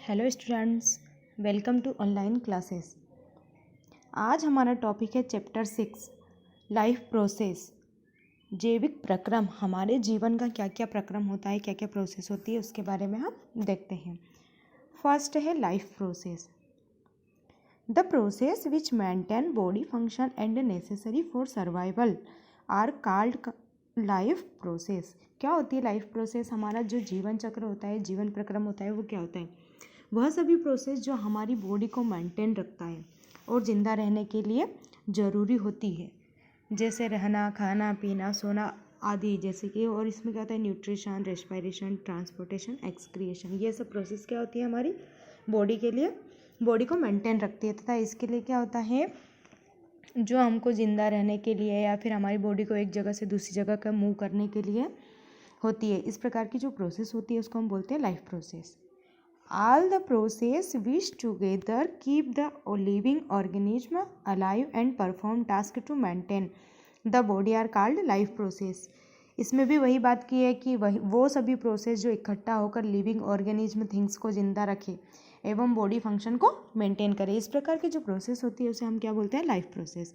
Hello students, welcome to online classes. आज हमारा topic है चैप्टर 6 लाइफ प्रोसेस। जैविक प्रक्रम, हमारे जीवन का क्या क्या प्रक्रम होता है, क्या क्या प्रोसेस होती है, उसके बारे में हम देखते हैं। फर्स्ट है life process. The process which maintain body function and necessary for survival are called life process. क्या होती है लाइफ प्रोसेस? हमारा जो जीवन चक्र होता है, जीवन प्रक्रम होता है, वो क्या होता है? वह सभी प्रोसेस जो हमारी बॉडी को मेंटेन रखता है और ज़िंदा रहने के लिए ज़रूरी होती है, जैसे रहना, खाना, पीना, सोना आदि। जैसे कि और इसमें क्या होता है? Nutrition, respiration, transportation, excretion. ये सब प्रोसेस क्या होती है हमारी बॉडी के लिए, बॉडी को मेंटेन रखती है। तथा इसके लिए क्या होता है, जो हमको ज़िंदा रहने के लिए या फिर हमारी बॉडी को एक जगह से दूसरी जगह का मूव करने के लिए होती है। इस प्रकार की जो प्रोसेस होती है उसको हम बोलते हैं life process. All the process which together keep the living organism alive and perform tasks to maintain the body are called life process। इसमें भी वही बात की है कि वो सभी प्रोसेस जो इकट्ठा होकर लिविंग ऑर्गेनिज्म थिंग्स को जिंदा रखे एवं बॉडी फंक्शन को मेंटेन करे। इस प्रकार की जो प्रोसेस होती है उसे हम क्या बोलते हैं? Life process.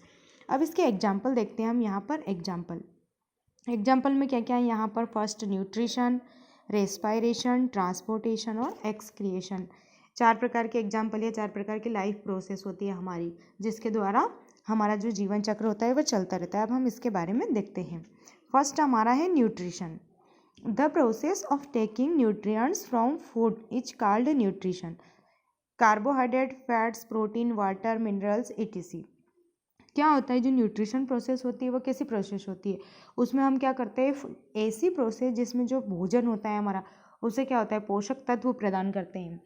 अब इसके एग्जाम्पल देखते हैं हम। यहाँ पर एग्जाम्पल में क्या क्या है यहाँ पर? फर्स्ट न्यूट्रिशन, रेस्पायरेशन, ट्रांसपोर्टेशन और एक्सक्रिएशन। 4 प्रकार के एग्जाम्पल या 4 प्रकार की लाइफ प्रोसेस होती है हमारी, जिसके द्वारा हमारा जो जीवन चक्र होता है वो चलता रहता है। अब हम इसके बारे में देखते हैं। फर्स्ट हमारा है nutrition. The process of taking nutrients from food is called nutrition. Carbohydrate, fats, protein, water, minerals etc। क्या होता है जो न्यूट्रिशन प्रोसेस होती है वो कैसी प्रोसेस होती है? उसमें हम क्या करते हैं, ऐसी प्रोसेस जिसमें जो भोजन होता है हमारा, उसे क्या होता है, पोषक तत्व प्रदान करते हैं।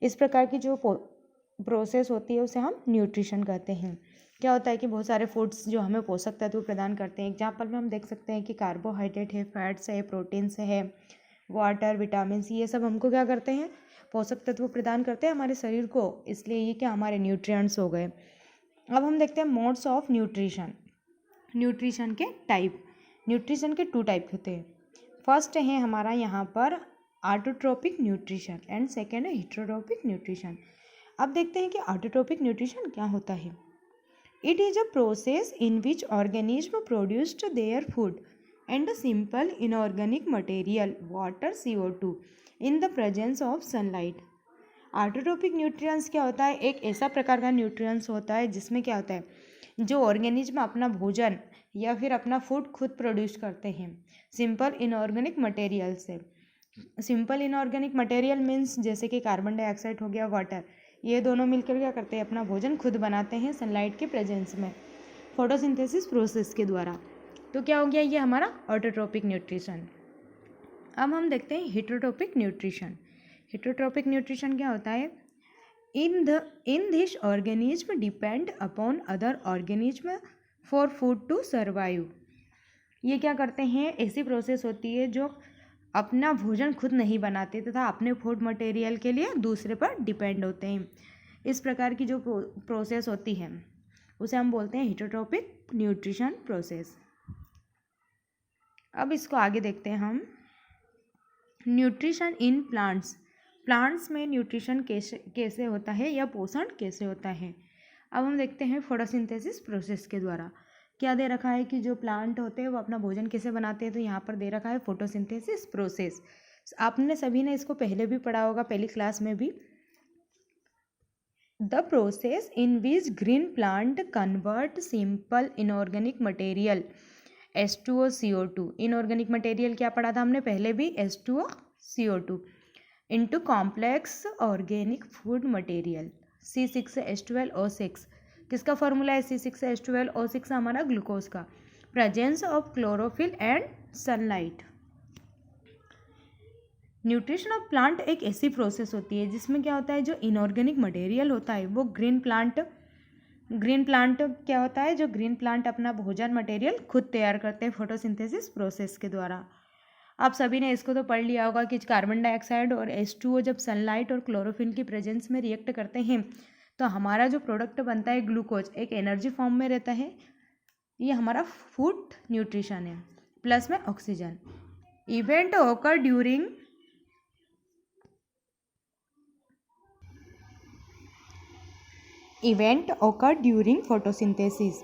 इस प्रकार की जो प्रोसेस होती है उसे हम न्यूट्रिशन कहते हैं। क्या होता है कि बहुत सारे फूड्स जो हमें पोषक तत्व प्रदान करते हैं। एग्जाम्पल में हम देख सकते हैं कि कार्बोहाइड्रेट है, फैट्स है, प्रोटीन्स है, वाटर, विटामिन, ये सब हमको क्या करते हैं? पोषक तत्व प्रदान करते हैं हमारे शरीर को। इसलिए ये क्या हमारे न्यूट्रिएंट्स हो गए। अब हम देखते हैं मोड्स ऑफ न्यूट्रिशन। न्यूट्रिशन के टाइप। न्यूट्रिशन के 2 टाइप होते हैं। फर्स्ट है हमारा यहाँ पर ऑटोट्रोपिक न्यूट्रिशन एंड सेकेंड है हिटरोट्रोपिक न्यूट्रिशन। अब देखते हैं कि ऑटोट्रोपिक न्यूट्रिशन क्या होता है। It is a process in which organism produced their food and simple inorganic material water CO2 in the presence of sunlight. Autotrophic nutrients क्या होता है? एक ऐसा प्रकार का न्यूट्रिएंट्स होता है जिसमें क्या होता है, जो ऑर्गेनिज्म अपना भोजन या फिर अपना फूड खुद प्रोड्यूस करते हैं सिंपल इनऑर्गेनिक मटेरियल से। सिंपल इनऑर्गेनिक मटेरियल मीन्स जैसे कि कार्बन डाइऑक्साइड हो गया, वाटर, ये दोनों मिलकर क्या करते हैं? अपना भोजन खुद बनाते हैं सनलाइट के प्रेजेंस में, फोटोसिंथेसिस प्रोसेस के द्वारा। तो क्या हो गया ये हमारा ऑटोट्रोपिक न्यूट्रिशन। अब हम देखते हैं हिटरोट्रोपिक न्यूट्रिशन। हिटरोट्रोपिक न्यूट्रिशन क्या होता है? In this organism depend upon other organism for food to survive. ये क्या करते हैं? ऐसी प्रोसेस होती है जो अपना भोजन खुद नहीं बनाते तथा अपने फूड मटेरियल के लिए दूसरे पर डिपेंड होते हैं। इस प्रकार की जो प्रोसेस होती है उसे हम बोलते हैं हिटरोट्रोपिक न्यूट्रिशन प्रोसेस। अब इसको आगे देखते हैं हम। Nutrition in plants. प्लांट्स में न्यूट्रिशन कैसे होता है या पोषण कैसे होता है? अब हम देखते हैं फोटोसिंथेसिस प्रोसेस के द्वारा। क्या दे रखा है कि जो प्लांट होते हैं वो अपना भोजन कैसे बनाते हैं? तो यहाँ पर दे रखा है फोटोसिंथेसिस प्रोसेस। आपने सभी ने इसको पहले भी पढ़ा होगा, पहली क्लास में भी। The process in which green plant convert simple inorganic material H2O CO2। Inorganic material क्या पढ़ा था हमने पहले भी? H2O CO2 into complex organic food material C6H12O6। किसका फॉर्मूला है C6H12O6? हमारा ग्लूकोज का। Presence of chlorophyll and sunlight. Nutrition of plant एक ऐसी प्रोसेस होती है जिसमें क्या होता है, जो इनऑर्गेनिक मटेरियल होता है वो ग्रीन प्लांट क्या होता है, जो ग्रीन प्लांट अपना भोजन मटेरियल खुद तैयार करते हैं फोटोसिंथेसिस प्रोसेस के द्वारा। आप सभी ने इसको तो पढ़ लिया होगा कि कार्बन डाइऑक्साइड और H2O जब सनलाइट और क्लोरोफिल की प्रेजेंस में रिएक्ट करते हैं तो हमारा जो प्रोडक्ट बनता है ग्लूकोज एक एनर्जी फॉर्म में रहता है। ये हमारा फूड न्यूट्रिशन है। प्लस में ऑक्सीजन। इवेंट ओकर ड्यूरिंग इवेंट ओकर ड्यूरिंग फोटोसिंथेसिस।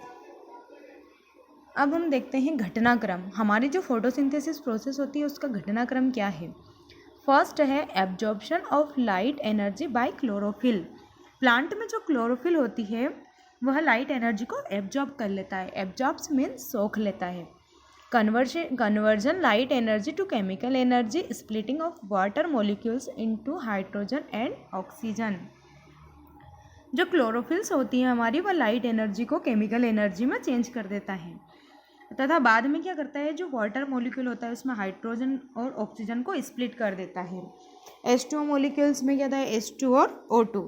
अब हम देखते हैं घटनाक्रम। हमारी जो फोटोसिंथेसिस प्रोसेस होती है उसका घटनाक्रम क्या है। फर्स्ट है absorption of light energy by chlorophyll. Plant में जो क्लोरोफिल होती है वह लाइट एनर्जी को एब्जॉर्ब कर लेता है। एब्जॉर्ब्स मीन्स सोख लेता है। Conversion light energy to chemical energy, splitting of water molecules into hydrogen and oxygen. जो क्लोरोफिल्स होती है हमारी वह लाइट एनर्जी को केमिकल एनर्जी में चेंज कर देता है तथा बाद में क्या करता है, जो वाटर मॉलिक्यूल होता है उसमें हाइड्रोजन और ऑक्सीजन को स्प्लिट कर देता है। H2O मॉलिक्यूल्स में क्या था, H2 और O2।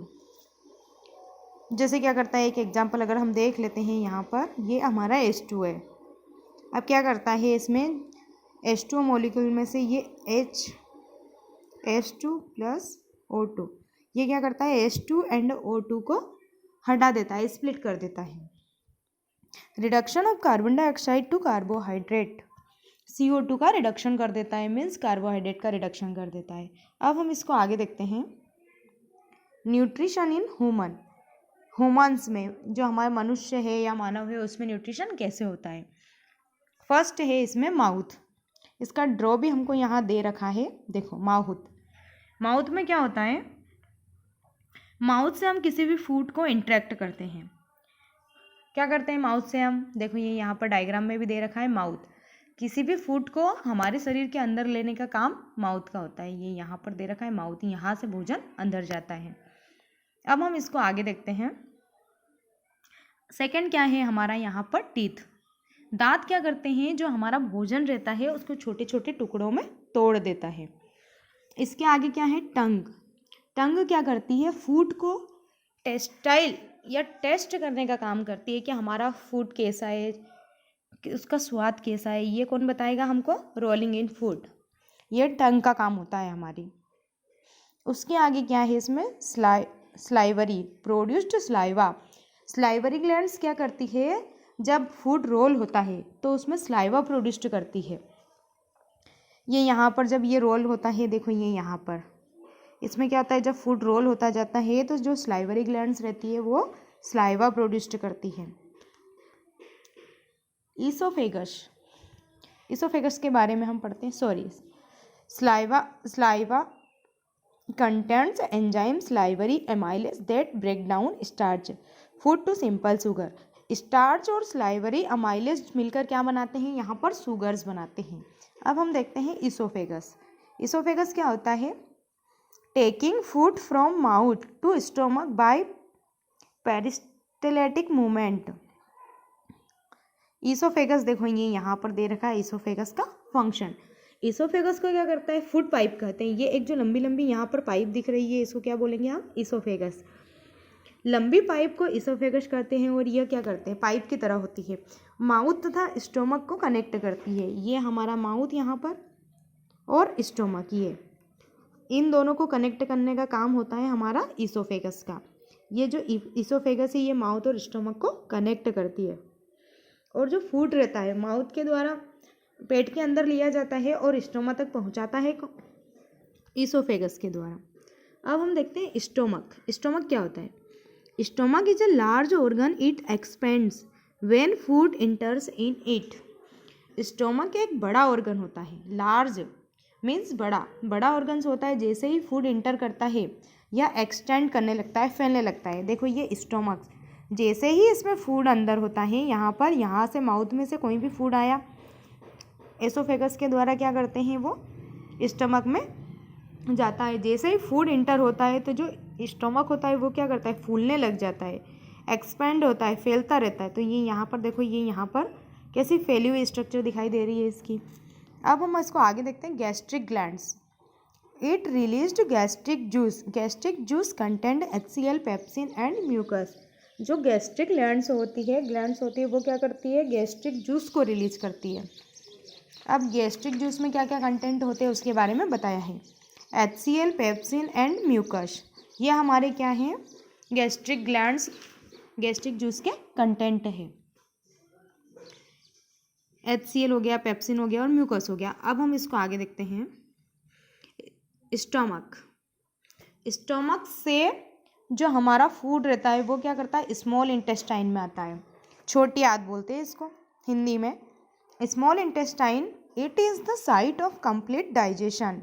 जैसे क्या करता है, एक एग्जांपल अगर हम देख लेते हैं, यहाँ पर ये हमारा H2 है। अब क्या करता है, इसमें H2O मॉलिक्यूल में से ये H2 प्लस O2 ये क्या करता है, H2 एंड O2 को हटा देता है, स्प्लिट कर देता है। Reduction of carbon dioxide to carbohydrate, CO2 का रिडक्शन कर देता है, मीन्स कार्बोहाइड्रेट का रिडक्शन कर देता है। अब हम इसको आगे देखते हैं। न्यूट्रिशन इन ह्यूमन्स में, जो हमारे मनुष्य है या मानव है उसमें न्यूट्रिशन कैसे होता है। फर्स्ट है इसमें माउथ। इसका ड्रॉ भी हमको यहाँ दे रखा है, देखो माउथ में क्या होता है, माउथ से हम किसी भी फूड को इंटरेक्ट करते हैं। क्या करते हैं माउथ से हम, देखो ये यहाँ पर डायग्राम में भी दे रखा है। माउथ किसी भी फूड को हमारे शरीर के अंदर लेने का काम माउथ का होता है। ये यहाँ पर दे रखा है माउथ, यहाँ से भोजन अंदर जाता है। अब हम इसको आगे देखते हैं। सेकंड क्या है हमारा, यहाँ पर टीथ। दांत क्या करते हैं, जो हमारा भोजन रहता है उसको छोटे छोटे टुकड़ों में तोड़ देता है। इसके आगे क्या है, टंग क्या करती है, फूड को टेस्टाइल या टेस्ट करने का काम करती है कि हमारा फूड कैसा है, कि उसका स्वाद कैसा है। ये कौन बताएगा हमको, रोलिंग इन फूड, ये टंग का काम होता है हमारी। उसके आगे क्या है, इसमें स्लाइवरी प्रोड्यूस्ड स्लाइवरी ग्लैंड्स क्या करती है, जब फूड रोल होता है तो उसमें स्लाइवा प्रोड्यूस्ड करती है। ये यहाँ पर जब ये रोल होता है, देखो ये यहाँ पर इसमें क्या होता है, जब फूड रोल होता जाता है तो जो स्लाइवरी ग्लैंड्स रहती है वो स्लाइवा प्रोड्यूस्ड करती है। ईसोफेगस के बारे में हम पढ़ते हैं। Saliva contents enzyme salivary amylase that break down starch food to simple sugar. Starch और स्लाइवरी अमाइलेज मिलकर क्या बनाते हैं, यहाँ पर शुगर्स बनाते हैं। अब हम देखते हैं ईसोफेगस क्या होता है, taking food from mouth to stomach by peristaltic movement. Oesophagus देखो ये यहाँ पर दे रखा है ईसोफेगस का फंक्शन। ईसोफेगस को क्या करता है, फूड पाइप कहते हैं। ये एक जो लंबी लंबी यहाँ पर पाइप दिख रही है इसको क्या बोलेंगे आप, ईसोफेगस। लंबी पाइप को ईसोफेगस कहते हैं और ये क्या करते हैं, पाइप की तरह होती है, माउथ तथा स्टोमक को कनेक्ट करती है। ये हमारा माउथ यहाँ पर और स्टोमक, ये इन दोनों को कनेक्ट करने का काम होता है हमारा ईसोफेगस का। ये जो ईसोफेगस है ये माउथ और स्टोमक को कनेक्ट करती है। और जो फूड रहता है माउथ के द्वारा पेट के अंदर लिया जाता है और स्टोमक तक पहुंचाता है ईसोफेगस के द्वारा। अब हम देखते हैं स्टोमक क्या होता है। Stomach is a large organ, it expends when food इंटर्स in it. Stomach एक बड़ा ऑर्गन होता है, लार्ज मीन्स बड़ा ऑर्गन्स होता है। जैसे ही फूड इंटर करता है या एक्सटेंड करने लगता है, फैलने लगता है। देखो ये स्टोमक, जैसे ही इसमें फूड अंदर होता है, यहाँ से माउथ में से कोई भी फूड आया, एसोफेगस के द्वारा क्या करते हैं वो स्टमक में जाता है। जैसे ही फूड इंटर होता है तो जो स्टमक होता है वो क्या करता है, फूलने लग जाता है, एक्सपेंड होता है, फैलता रहता है। तो ये यहाँ पर देखो, ये यहाँ पर कैसी फैली हुई स्ट्रक्चर दिखाई दे रही है इसकी। अब हम इसको आगे देखते हैं। Gastric glands, it released gastric juice content HCl, pepsin and mucus. जो गैस्ट्रिक ग्लैंड्स होती है वो क्या करती है, गैस्ट्रिक जूस को रिलीज करती है। अब गैस्ट्रिक जूस में क्या क्या कंटेंट होते हैं उसके बारे में बताया है। HCl, पेप्सिन एंड म्यूकस, ये हमारे क्या हैं, गैस्ट्रिक ग्लैंड्स, गैस्ट्रिक जूस के कंटेंट है। HCl हो गया, पेप्सिन हो गया और म्यूकस हो गया। अब हम इसको आगे देखते हैं। स्टोमक से जो हमारा फूड रहता है वो क्या करता है, स्मॉल इंटेस्टाइन में आता है। छोटी आंत बोलते हैं इसको हिंदी में। Small intestine it is the site of complete digestion.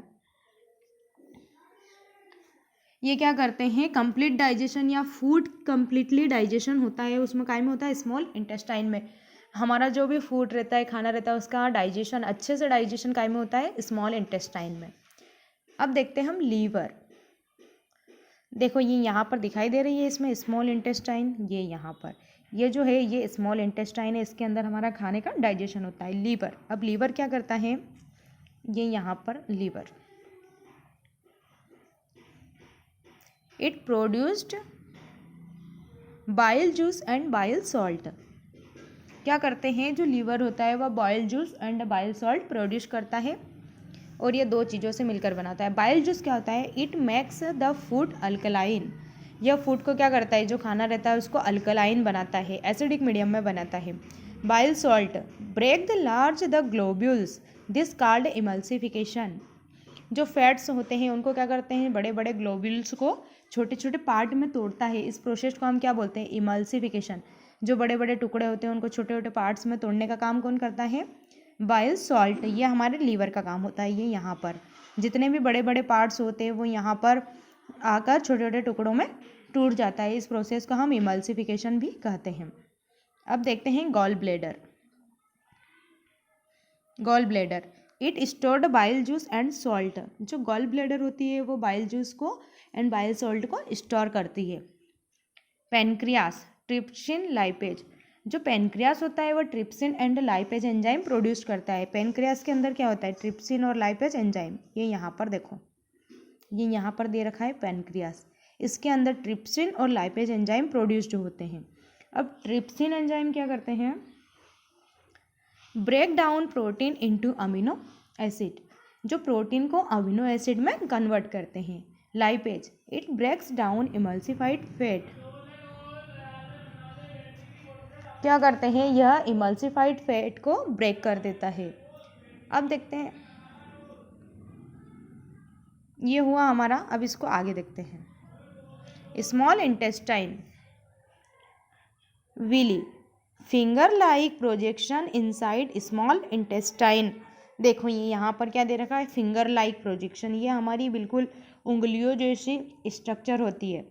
ये क्या करते हैं, कंप्लीट डाइजेशन या फूड कंप्लीटली डाइजेशन होता है उसमें काय में होता है, स्मॉल इंटेस्टाइन में। हमारा जो भी फूड रहता है, खाना रहता है, उसका डाइजेशन अच्छे से डाइजेशन काय में होता है, स्मॉल इंटेस्टाइन में। अब देखते हैं हम लीवर। देखो ये यहाँ पर दिखाई दे रही है इसमें स्मॉल इंटेस्टाइन, ये यहाँ पर ये जो है ये स्मॉल इंटेस्टाइन है, इसके अंदर हमारा खाने का डाइजेशन होता है। लीवर, अब लीवर क्या करता है, ये यहाँ पर liver, it produced bile juice and bile salt. क्या करते हैं, जो लीवर होता है वह bile juice and bile salt produce करता है और ये दो चीज़ों से मिलकर बनाता है। बाइल जूस क्या होता है, it makes the food alkaline. यह फूड को क्या करता है, जो खाना रहता है उसको अल्कलाइन बनाता है, एसिडिक मीडियम में बनाता है। Bile salt break the large the globules, this called emulsification. जो फैट्स होते हैं उनको क्या करते हैं, बड़े बड़े ग्लोब्यूल्स को छोटे छोटे पार्ट में तोड़ता है। इस प्रोसेस को हम क्या बोलते हैं, इमल्सिफिकेशन। जो बड़े बड़े टुकड़े होते हैं उनको छोटे छोटे पार्ट्स में तोड़ने का काम कौन करता है, बाइल सॉल्ट। ये हमारे लीवर का काम होता है। ये यहाँ पर जितने भी बड़े बड़े पार्ट्स होते हैं वो यहाँ पर आकर छोटे छोटे टुकड़ों में टूट जाता है। इस प्रोसेस को हम इमल्सिफिकेशन भी कहते हैं। अब देखते हैं gall bladder. Gall bladder it stored bile juice and salt. जो गॉल ब्लैडर होती है वो बाइल जूस को एंड बाइल सॉल्ट को स्टोर करती है। Pancreas trypsin lipase. जो पेनक्रियास होता है वो trypsin and lipase enzyme produce करता है। पेनक्रियास के अंदर क्या होता है, ट्रिप्सिन और लाइपेज एंजाइम। ये यहाँ पर देखो, ये यहाँ पर दे रखा है पेनक्रियास, इसके अंदर ट्रिप्सिन और लाइपेज एंजाइम प्रोड्यूस्ड होते हैं। अब ट्रिप्सिन एंजाइम क्या करते हैं, break down protein into amino acid. जो प्रोटीन को अमीनो एसिड में कन्वर्ट करते हैं। Lipase it breaks down emulsified fat. क्या करते हैं, यह इमल्सिफाइड फैट को ब्रेक कर देता है। अब देखते हैं, ये हुआ हमारा। अब इसको आगे देखते हैं। Small intestine villi finger like projection inside small intestine. देखो ये यहाँ पर क्या दे रखा है, फिंगर लाइक प्रोजेक्शन। ये हमारी बिल्कुल उंगलियों जैसी स्ट्रक्चर होती है,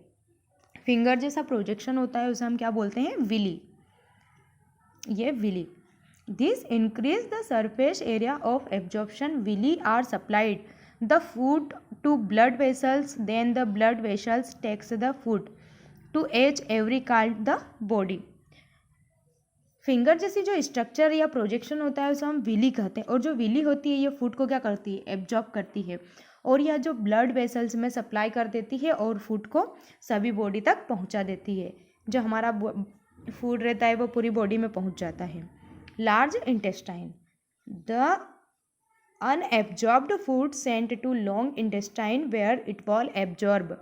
फिंगर जैसा प्रोजेक्शन होता है, उसे हम क्या बोलते हैं, विली। ये villi. This increase the surface area of absorption. Villi are supplied the food to blood vessels, then the blood vessels takes the food to each every card the body. Finger जैसी जो structure या projection होता है उसे हम Willie कहते हैं। और जो विली होती है ये फूड को क्या करती है, एब्जॉर्ब करती है, और यह जो ब्लड वेसल्स में सप्लाई कर देती है और फूड को सभी बॉडी तक पहुंचा देती है। जो हमारा फूड रहता है वो पूरी बॉडी में पहुंच जाता है। Large intestine the unabsorbed food sent to long intestine where it will absorb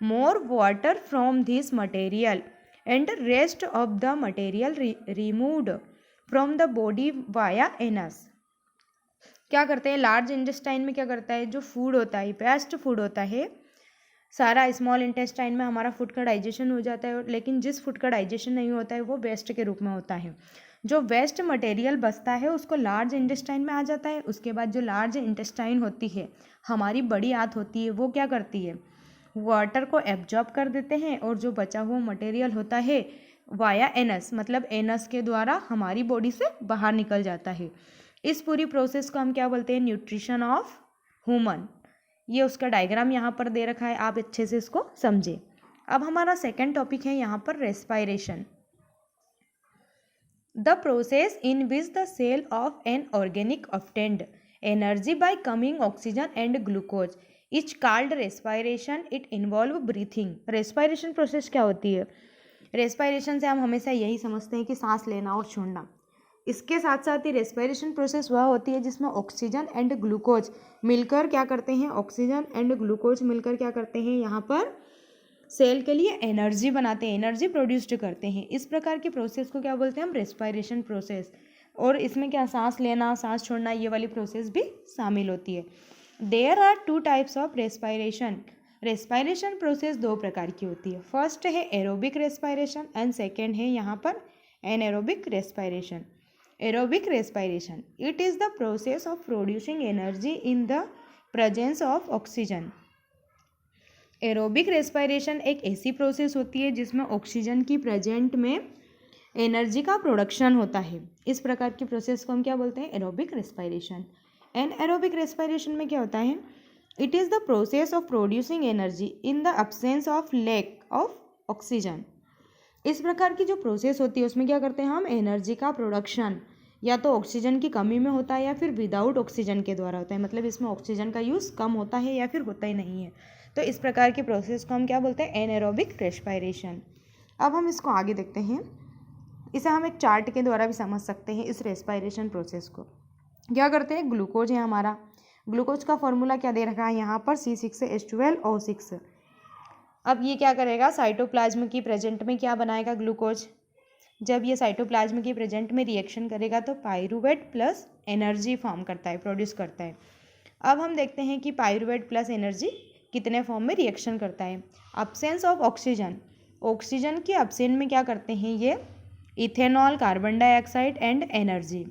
more water from this material and rest of the material removed from the body via anus। क्या करते हैं, लार्ज इंटेस्टाइन में क्या करता है, जो food होता है, वेस्ट फूड होता है, सारा स्मॉल इंटेस्टाइन में हमारा फूड का डाइजेशन हो जाता है, लेकिन जिस फूड का डाइजेशन नहीं होता है वो वेस्ट के रूप में होता है। जो वेस्ट मटेरियल बचता है उसको लार्ज इंटेस्टाइन में आ जाता है। उसके बाद जो लार्ज इंटेस्टाइन होती है, हमारी बड़ी आंत होती है, वो क्या करती है, वाटर को एब्जॉर्ब कर देते हैं और जो बचा हुआ मटेरियल होता है वाया एनस, मतलब एनस के द्वारा हमारी बॉडी से बाहर निकल जाता है। इस पूरी प्रोसेस को हम क्या बोलते हैं, न्यूट्रिशन ऑफ ह्यूमन। ये उसका डायग्राम यहाँ पर दे रखा है, आप अच्छे से इसको समझें। अब हमारा सेकेंड टॉपिक है यहाँ पर respiration. The process in which the cell of an organic obtained energy by coming oxygen and glucose is called respiration. It involve breathing। respiration process क्या होती है, respiration से हम हमेशा यही समझते हैं कि सांस लेना और छोड़ना। इसके साथ साथ ही रेस्पिरेशन प्रोसेस वह होती है जिसमें ऑक्सीजन एंड ग्लूकोज मिलकर क्या करते हैं, ऑक्सीजन एंड ग्लूकोज मिलकर क्या करते हैं, यहाँ पर सेल के लिए एनर्जी बनाते हैं, एनर्जी प्रोड्यूस्ड करते हैं। इस प्रकार के प्रोसेस को क्या बोलते हैं हम, रेस्पिरेशन प्रोसेस। और इसमें क्या सांस लेना, सांस छोड़ना, ये वाली प्रोसेस भी शामिल होती है। There are two types of respiration. Respiration process दो प्रकार की होती है। फर्स्ट है एरोबिक रेस्पायरेशन एंड सेकेंड है यहाँ पर anaerobic respiration. Aerobic respiration, it is the process of producing energy in the presence of oxygen. Aerobic respiration एक ऐसी प्रोसेस होती है जिसमें ऑक्सीजन की प्रेजेंट में एनर्जी का प्रोडक्शन होता है। इस प्रकार की प्रोसेस को हम क्या बोलते हैं? Aerobic respiration. एनएरोबिक रेस्पायरेशन में क्या होता है? It is the process of producing energy in the absence of lack of oxygen. इस प्रकार की जो प्रोसेस होती है उसमें क्या करते हैं हम? एनर्जी का प्रोडक्शन या तो ऑक्सीजन की कमी में होता है या फिर विदाउट ऑक्सीजन के द्वारा होता है, मतलब इसमें ऑक्सीजन का यूज़ कम होता है या फिर होता ही नहीं है। तो इस प्रकार की प्रोसेस को हम क्या बोलते हैं? Anaerobic respiration. अब हम इसको आगे देखते हैं। इसे हम एक चार्ट के द्वारा भी समझ सकते हैं इस रेस्पायरेशन प्रोसेस को। क्या करते हैं? ग्लूकोज है हमारा, ग्लूकोज का फॉर्मूला क्या दे रखा है यहाँ पर? C6H12O6। अब ये क्या करेगा? साइटोप्लाज्म की प्रेजेंट में क्या बनाएगा? ग्लूकोज। जब ये साइटोप्लाज्म की प्रेजेंट में रिएक्शन करेगा तो पाइरूवेट प्लस एनर्जी फॉर्म करता है, प्रोड्यूस करता है। अब हम देखते हैं कि पाइरूवेट प्लस एनर्जी कितने फॉर्म में रिएक्शन करता है। अब्सेंस ऑफ ऑक्सीजन, ऑक्सीजन के अब्सेंट में क्या करते हैं ये? Ethanol, carbon dioxide and energy,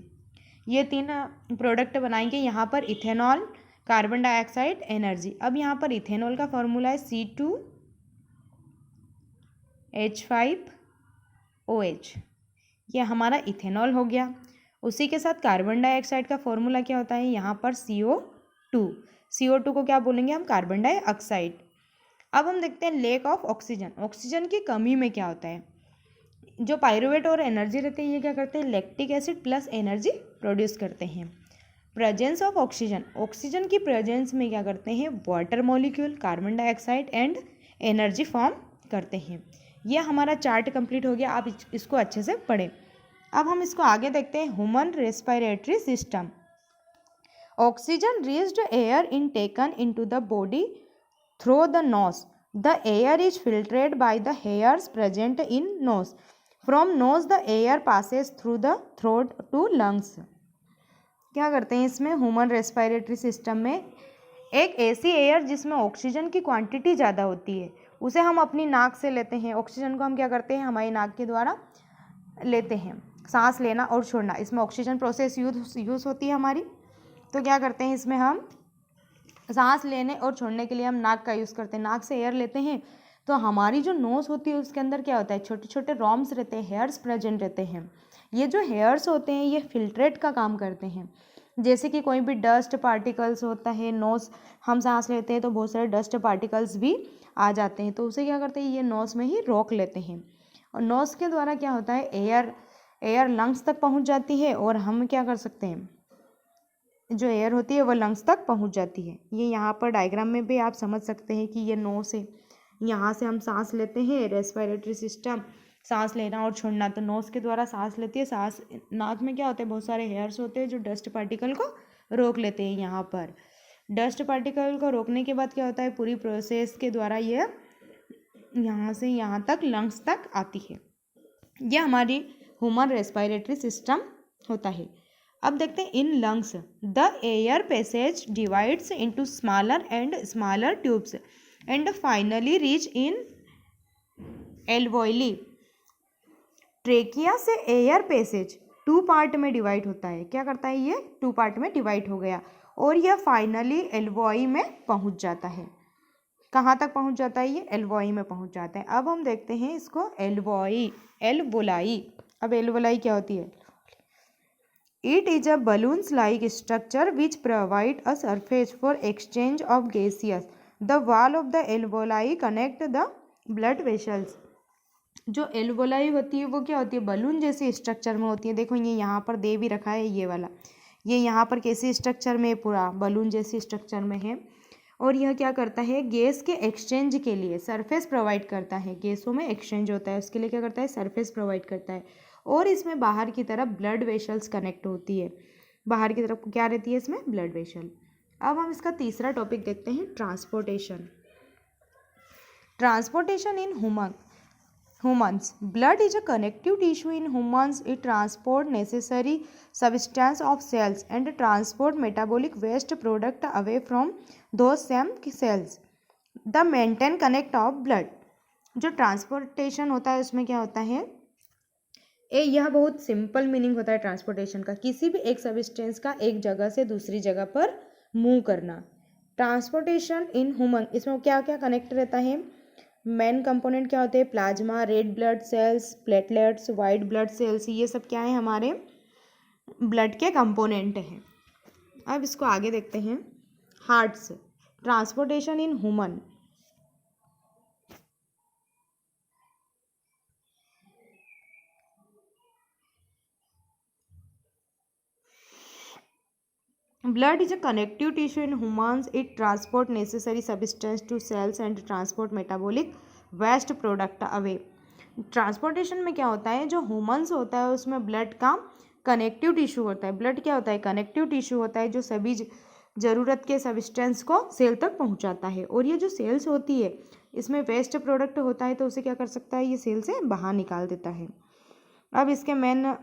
ये तीन प्रोडक्ट बनाएंगे यहाँ पर। Ethanol, carbon dioxide, energy. अब यहाँ पर इथेनॉल का फॉर्मूला है C2H5OH, ये हमारा इथेनॉल हो गया। उसी के साथ कार्बन डाइऑक्साइड का फॉर्मूला क्या होता है? यहाँ पर CO2। CO2 को क्या बोलेंगे हम? Carbon dioxide. अब हम देखते हैं लेक ऑफ ऑक्सीजन, ऑक्सीजन की कमी में क्या होता है? जो पाइरूवेट और एनर्जी रहते हैं ये क्या करते हैं? Lactic acid plus energy produce करते हैं। प्रेजेंस ऑफ ऑक्सीजन, ऑक्सीजन की प्रेजेंस में क्या करते हैं? Water molecule, carbon dioxide and energy form करते हैं। यह हमारा चार्ट कंप्लीट हो गया, आप इसको अच्छे से पढ़ें। अब हम इसको आगे देखते हैं। Human respiratory system, oxygen riched air in taken into the body through the nose, the air is filtered by the hairs present in nose, from nose the air passes through the throat to lungs. क्या करते हैं इसमें? Human respiratory system में एक ऐसी air जिसमें oxygen की quantity ज़्यादा होती है उसे हम अपनी नाक से लेते हैं। ऑक्सीजन को हम क्या करते हैं? हमारी नाक के द्वारा लेते हैं। सांस लेना और छोड़ना, इसमें ऑक्सीजन प्रोसेस यूज़ होती है हमारी। तो क्या करते हैं इसमें हम? सांस लेने और छोड़ने के लिए हम नाक का यूज़ करते हैं। नाक से एयर लेते हैं तो हमारी जो नोज़ होती है उसके अंदर क्या होता है? छोटे छोटे रॉम्स रहते हैं, हेयर्स प्रेजेंट रहते हैं। ये जो हेयर्स होते हैं ये फिल्ट्रेट का काम करते हैं। जैसे कि कोई भी डस्ट पार्टिकल्स होता है, नोज़ हम सांस लेते हैं तो बहुत सारे डस्ट पार्टिकल्स भी आ जाते हैं, तो उसे क्या करते हैं? ये नोज़ में ही रोक लेते हैं। और नोज़ के द्वारा क्या होता है? एयर लंग्स तक पहुंच जाती है और हम क्या कर सकते हैं? जो एयर होती है वो लंग्स तक पहुंच जाती है। ये यहाँ पर डायग्राम में भी आप समझ सकते हैं कि ये नोज़ है, यहाँ से हम सांस लेते हैं। रेस्पिरेटरी सिस्टम, सांस लेना और छोड़ना, तो नोज़ के द्वारा सांस लेती है। सांस, नाक में क्या होता है? बहुत सारे हेयर्स होते हैं जो डस्ट पार्टिकल को रोक लेते हैं। यहाँ पर डस्ट पार्टिकल को रोकने के बाद क्या होता है? पूरी प्रोसेस के द्वारा ये यहाँ से यहाँ तक लंग्स तक आती है। यह हमारी ह्यूमन रेस्पिरेटरी सिस्टम होता है। अब देखते हैं in lungs the air passage divides into smaller and smaller tubes and finally reach in alveoli. Trachea से एयर पैसेज 2 पार्ट में डिवाइड होता है। क्या करता है? ये 2 पार्ट में डिवाइड हो गया और यह फाइनली एल्वोई में पहुंच जाता है। कहाँ तक पहुंच जाता है? ये एल्वोई में पहुंच जाता है। अब हम देखते हैं इसको एल्वोलाई। अब एल्वोलाई क्या होती है? It is a balloon-like structure which provide a surface for exchange of gases. The wall of the alveoli connect the blood vessels. जो एल्वोलाई होती है वो क्या होती है? बलून जैसी स्ट्रक्चर में होती है। देखो ये यहाँ पर दे भी रखा है ये वाला, ये यहाँ पर कैसी स्ट्रक्चर में? पूरा बलून जैसी स्ट्रक्चर में है। और यह क्या करता है? गैस के एक्सचेंज के लिए सरफेस प्रोवाइड करता है। गैसों में एक्सचेंज होता है उसके लिए क्या करता है? सरफेस प्रोवाइड करता है। और इसमें बाहर की तरफ ब्लड वेसल्स कनेक्ट होती है। बाहर की तरफ क्या रहती है? इसमें ब्लड वेसल। अब हम इसका तीसरा टॉपिक देखते हैं, transportation. Transportation in humans. Blood is a connective tissue in humans. It transport necessary substance of cells and transport metabolic waste product away from those same cells. The maintain connect of blood. जो transportation होता है उसमें क्या होता है, यह बहुत simple meaning होता है ट्रांसपोर्टेशन का, किसी भी एक सब्सटेंस का एक जगह से दूसरी जगह पर मूव करना। ट्रांसपोर्टेशन इन ह्यूमन, इसमें क्या क्या कनेक्ट रहता है, मेन कंपोनेंट क्या होते हैं, plasma, red blood cells, platelets, white blood cells, ये सब क्या है हमारे ब्लड के कंपोनेंट हैं। अब इसको आगे देखते हैं। Hearts, transportation in human. Blood is a connective tissue in humans. It transport necessary substance to cells and transport metabolic waste product away. Transportation में क्या होता है, जो ह्यूमन्स होता है उसमें ब्लड का कनेक्टिव टिश्यू होता है। ब्लड क्या होता है, कनेक्टिव टिश्यू होता है, जो सभी ज़रूरत के सब्सटेंस को सेल तक पहुंचाता है। और ये जो सेल्स होती है इसमें वेस्ट प्रोडक्ट होता है, तो उसे क्या कर सकता है, ये सेल से बाहर निकाल देता है। अब इसके मेन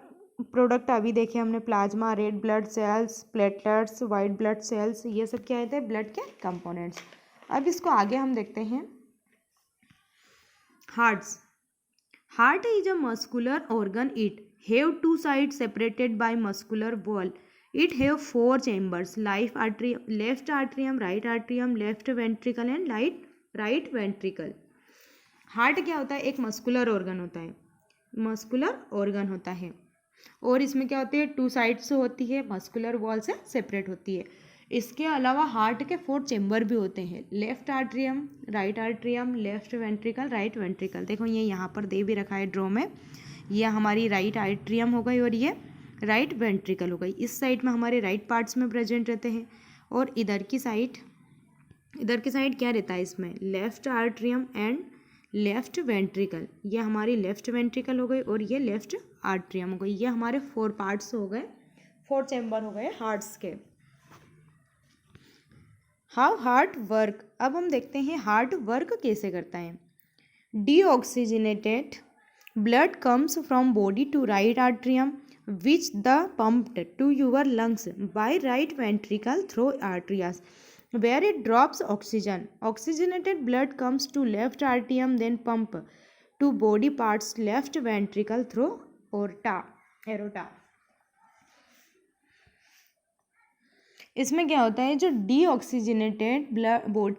प्रोडक्ट अभी देखे हमने, plasma, red blood cells, platelets, white blood cells, ये सब क्या होते हैं, ब्लड के कंपोनेंट्स। अब इसको आगे हम देखते हैं। Hearts, heart is a muscular organ, it have two sides separated by muscular wall, it have 4 chambers, left atrium, right atrium, left ventricle and right ventricle. Heart क्या होता है, एक मस्कुलर ऑर्गन होता है, मस्कुलर ऑर्गन होता है, और इसमें क्या होती है, 2 साइड्स होती है, मस्कुलर वॉल से सेपरेट होती है। इसके अलावा हार्ट के 4 चेम्बर भी होते हैं, left atrium, right atrium, left ventricle, right ventricle. देखो ये यहाँ पर दे भी रखा है ड्रॉ में, ये हमारी राइट आर्ट्रियम हो गई और ये राइट वेंट्रिकल हो गई। इस साइड में हमारे राइट पार्ट्स में प्रेजेंट रहते हैं, और इधर की साइड क्या रहता है इसमें, left atrium and left ventricle. ये हमारी लेफ्ट वेंट्रिकल हो गई और ये लेफ्ट आर्ट्रियम हो गई। ये हमारे 4 पार्ट्स हो गए, 4 चैम्बर हो गए हार्ट्स के। हाउ हार्ट वर्क, अब हम देखते हैं हार्ट वर्क कैसे करता है। Deoxygenated blood comes from body to right atrium which the pumped to your lungs by right ventricle through arteries where it drops oxygen. Oxygenated blood comes to left atrium, then pump to body parts left ventricle through aorta. इसमें क्या होता है, जो deoxygenated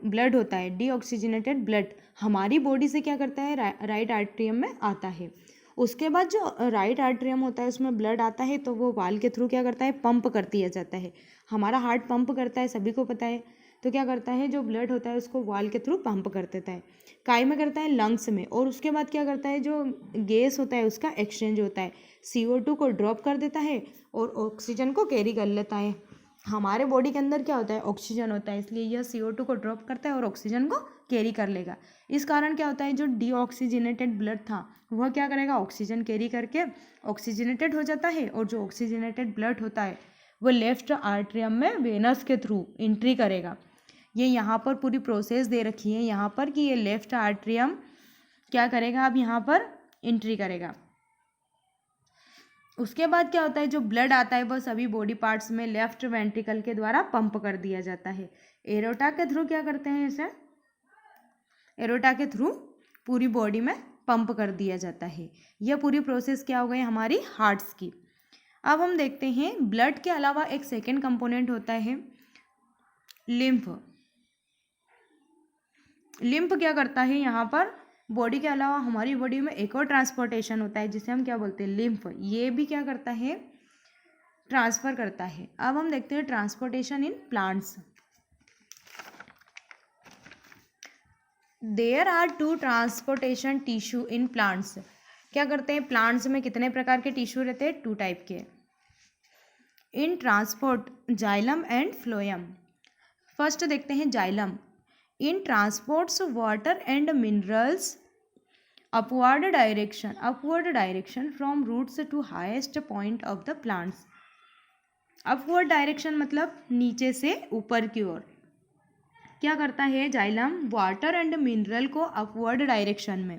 blood होता है, deoxygenated blood हमारी body से क्या करता है, राइट आर्ट्रियम में आता है। उसके बाद जो राइट आर्ट्रियम होता है उसमें ब्लड आता है, तो वो वाल के थ्रू क्या करता है, पंप कर दिया जाता है। हमारा हार्ट पंप करता है, सभी को पता है। तो क्या करता है, जो ब्लड होता है उसको वाल के थ्रू पंप कर देता है, काय में करता है, लंग्स में। और उसके बाद क्या करता है, जो गैस होता है उसका एक्सचेंज होता है, CO2 को ड्रॉप कर देता है और ऑक्सीजन को कैरी कर लेता है। हमारे बॉडी के अंदर क्या होता है, ऑक्सीजन होता है, इसलिए यह CO2 को ड्रॉप करता है और ऑक्सीजन को कैरी कर लेगा। इस कारण क्या होता है, जो डीऑक्सीजनेटेड ब्लड था वह क्या करेगा, ऑक्सीजन कैरी करके ऑक्सीजनेटेड हो जाता है, और जो ऑक्सीजनेटेड ब्लड होता है वो लेफ्ट आर्ट्रियम में वेनस के थ्रू एंट्री करेगा। ये यहाँ पर पूरी प्रोसेस दे रखी है यहाँ पर कि ये लेफ्ट आर्ट्रियम क्या करेगा, अब यहाँ पर एंट्री करेगा। उसके बाद क्या होता है, जो ब्लड आता है वह सभी बॉडी पार्ट्स में लेफ्ट वेंट्रिकल के द्वारा पंप कर दिया जाता है। एरोटा के थ्रू क्या करते हैं, इसे एरोटा के थ्रू पूरी बॉडी में पंप कर दिया जाता है। यह पूरी प्रोसेस क्या हो गई हमारी हार्ट्स की। अब हम देखते हैं ब्लड के अलावा एक सेकेंड कंपोनेंट होता है लिम्फ। लिम्फ क्या करता है, यहाँ पर बॉडी के अलावा हमारी बॉडी में एक और ट्रांसपोर्टेशन होता है जिसे हम क्या बोलते हैं, लिम्फ। ये भी क्या करता है, ट्रांसफर करता है। अब हम देखते हैं transportation in plants. There are 2 transportation tissue in plants. क्या करते हैं, प्लांट्स में कितने प्रकार के टिश्यू रहते हैं, 2 टाइप के। In transport xylem and phloem. First देखते हैं xylem. In transports water and minerals upward direction from roots to highest point of the plants. Upward direction मतलब नीचे से ऊपर की ओर। क्या करता है जाइलम, वाटर एंड मिनरल को अपवर्ड डायरेक्शन में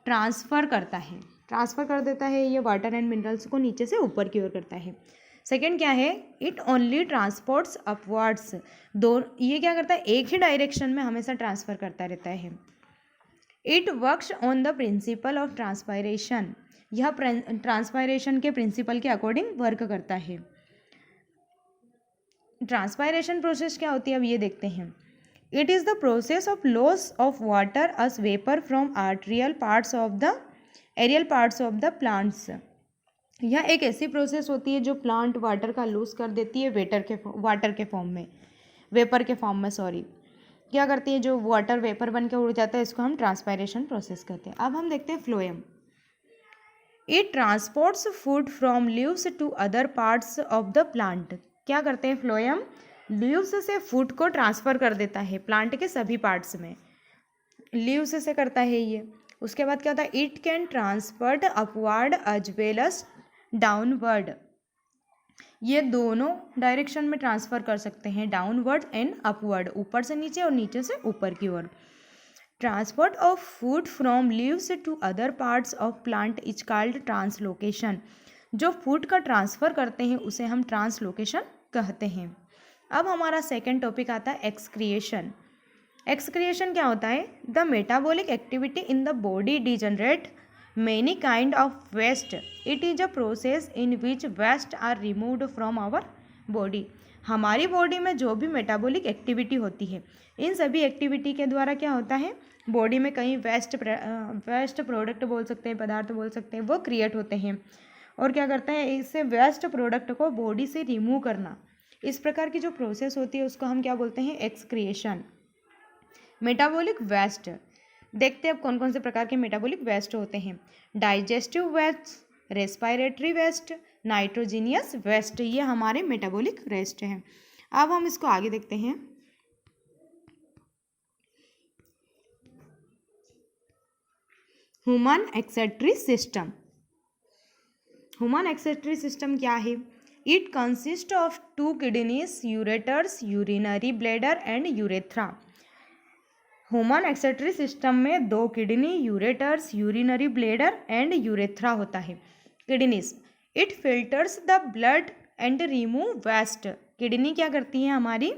ट्रांसफ़र कर देता है, ये वाटर एंड मिनरल्स को नीचे से ऊपर की ओर करता है। सेकंड क्या है, इट ओनली ट्रांसपोर्ट्स अपवर्ड्स, ये क्या करता है, एक ही डायरेक्शन में हमेशा ट्रांसफ़र करता रहता है। It works on the principle of transpiration, यह ट्रांसपायरेशन के प्रिंसिपल के अकॉर्डिंग वर्क करता है। ट्रांसपायरेशन प्रोसेस क्या होती है, अब ये देखते हैं। It is the process of loss of water as vapour from aerial parts of the plants. यह एक ऐसी प्रोसेस होती है जो प्लांट वाटर का लूज कर देती है वेपर के फॉर्म में क्या करती है, जो वाटर वेपर बन के उड़ जाता है, इसको हम ट्रांसपायरेशन प्रोसेस कहते हैं। अब हम देखते हैं phloem. It transports food from leaves to other parts of the plant. क्या करते हैं फ्लोएम, लीव्स से फूड को ट्रांसफ़र कर देता है प्लांट के सभी पार्ट्स में, लीव्स से करता है ये। उसके बाद क्या होता है, it can transferred upward as well as downward, ये दोनों डायरेक्शन में ट्रांसफ़र कर सकते हैं, डाउनवर्ड एंड अपवर्ड, ऊपर से नीचे और नीचे से ऊपर की ओर। Transport of food from leaves to other parts of plant is called translocation. जो फूड का ट्रांसफ़र करते हैं उसे हम ट्रांसलोकेशन कहते हैं। अब हमारा सेकेंड टॉपिक आता है एक्सक्रिएशन। एक्सक्रिएशन क्या होता है, the metabolic activity in the body degenerate many kind of waste. It is a process in which waste are removed from our body. हमारी बॉडी में जो भी मेटाबॉलिक एक्टिविटी होती है, इन सभी एक्टिविटी के द्वारा क्या होता है, बॉडी में कई वेस्ट प्रोडक्ट बोल सकते हैं, पदार्थ बोल सकते हैं, वो क्रिएट होते हैं। और क्या करता है, इससे वेस्ट प्रोडक्ट को बॉडी से रिमूव करना, इस प्रकार की जो प्रोसेस होती है उसको हम क्या बोलते हैं, एक्सक्रिएशन। मेटाबॉलिक वेस्ट देखते हैं अब कौन कौन से प्रकार के मेटाबॉलिक वेस्ट होते हैं। Digestive waste, respiratory waste, nitrogenous waste, ये हमारे मेटाबॉलिक वेस्ट हैं। अब हम इसको आगे देखते हैं। Human excretory system. Human excretory system क्या है, it consist of 2 kidneys, ureters, urinary bladder and urethra. Human excretory system में 2 kidney, ureters, urinary bladder and urethra होता है। Kidneys, it filters the blood and remove waste. Kidney क्या करती है, हमारी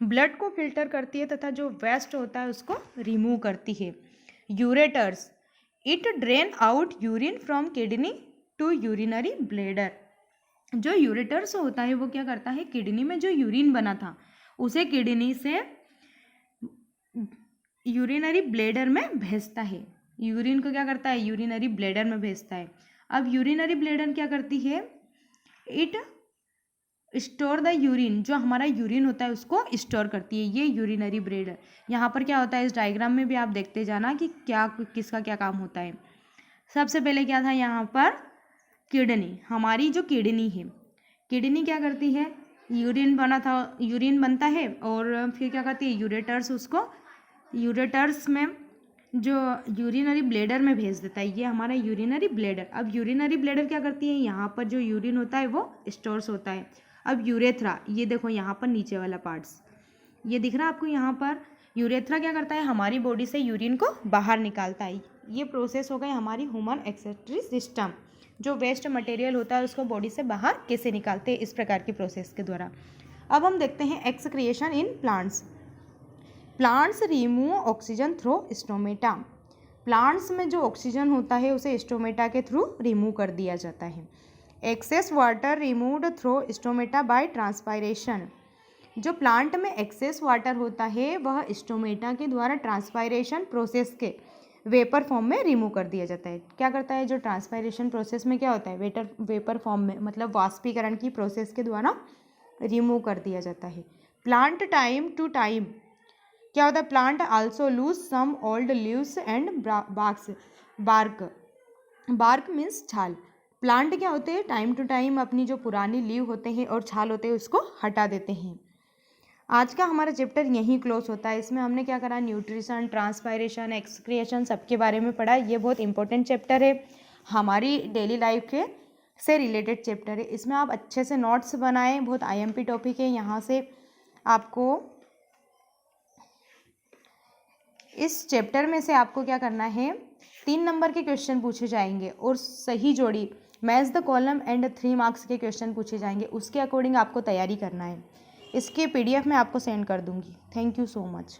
blood को फिल्टर करती है तथा जो वेस्ट होता है उसको रिमूव करती है। Ureters, it drain out urine from kidney to urinary bladder. जो यूरेटर्स होता है वो क्या करता है, किडनी में जो यूरिन बना था उसे किडनी से यूरिनरी ब्लैडर में भेजता है। यूरिन को क्या करता है, यूरिनरी ब्लैडर में भेजता है। अब यूरिनरी ब्लैडर क्या करती है, इट स्टोर द यूरिन, जो हमारा यूरिन होता है उसको स्टोर करती है, ये यूरिनरी ब्लैडर। यहाँ पर क्या होता है, इस डायग्राम में भी आप देखते जाना कि क्या किसका क्या काम होता है। सबसे पहले क्या था यहाँ पर, किडनी, हमारी जो किडनी है, किडनी क्या करती है, यूरिन बनता है और फिर क्या करती है, यूरेटर्स में जो यूरिनरी ब्लैडर में भेज देता है, ये हमारा यूरिनरी ब्लैडर। अब यूरिनरी ब्लैडर क्या करती है, यहाँ पर जो यूरिन होता है वो स्टोर्स होता है। अब यूरेथ्रा, ये देखो यहाँ पर नीचे वाला पार्ट्स ये दिख रहा है आपको, यहाँ पर यूरेथ्रा क्या करता है, हमारी बॉडी से यूरिन को बाहर निकालता है। ये प्रोसेस हो गई हमारी ह्यूमन एक्सक्रीटरी सिस्टम। जो वेस्ट मटेरियल होता है उसको बॉडी से बाहर कैसे निकालते हैं, इस प्रकार की प्रोसेस के द्वारा। अब हम देखते हैं excretion in plants. Plants remove oxygen through stomata. Plants में जो ऑक्सीजन होता है उसे स्टोमेटा के थ्रू रिमूव कर दिया जाता है। Excess water removed through stomata by transpiration. जो प्लांट में एक्सेस वाटर होता है वह स्टोमेटा के द्वारा ट्रांसपायरेशन प्रोसेस के वेपर फॉर्म में रिमूव कर दिया जाता है। क्या करता है, जो ट्रांसपायरेशन प्रोसेस में क्या होता है, वेपर फॉर्म में, मतलब वाष्पीकरण की प्रोसेस के द्वारा रिमूव कर दिया जाता है। प्लांट टाइम टू टाइम क्या होता है, plant also lose some old leaves and bark means छाल। प्लांट क्या होते हैं, टाइम टू टाइम अपनी जो पुरानी लीव होते हैं और छाल होते हैं उसको हटा देते हैं। आज का हमारा चैप्टर यहीं क्लोज होता है। इसमें हमने क्या करा, न्यूट्रिशन, ट्रांसपायरेशन, एक्सक्रिएशन सबके बारे में पढ़ा। ये बहुत इंपॉर्टेंट चैप्टर है, हमारी डेली लाइफ के से रिलेटेड चैप्टर है। इसमें आप अच्छे से नोट्स बनाएं, बहुत आईएमपी टॉपिक है। यहाँ से आपको इस चैप्टर में से आपको क्या करना है, 3 नंबर के क्वेश्चन पूछे जाएंगे और सही जोड़ी match the column and 3 marks के क्वेश्चन पूछे जाएंगे, उसके अकॉर्डिंग आपको तैयारी करना है। इसके PDF मैं आपको सेंड कर दूंगी। Thank you so much.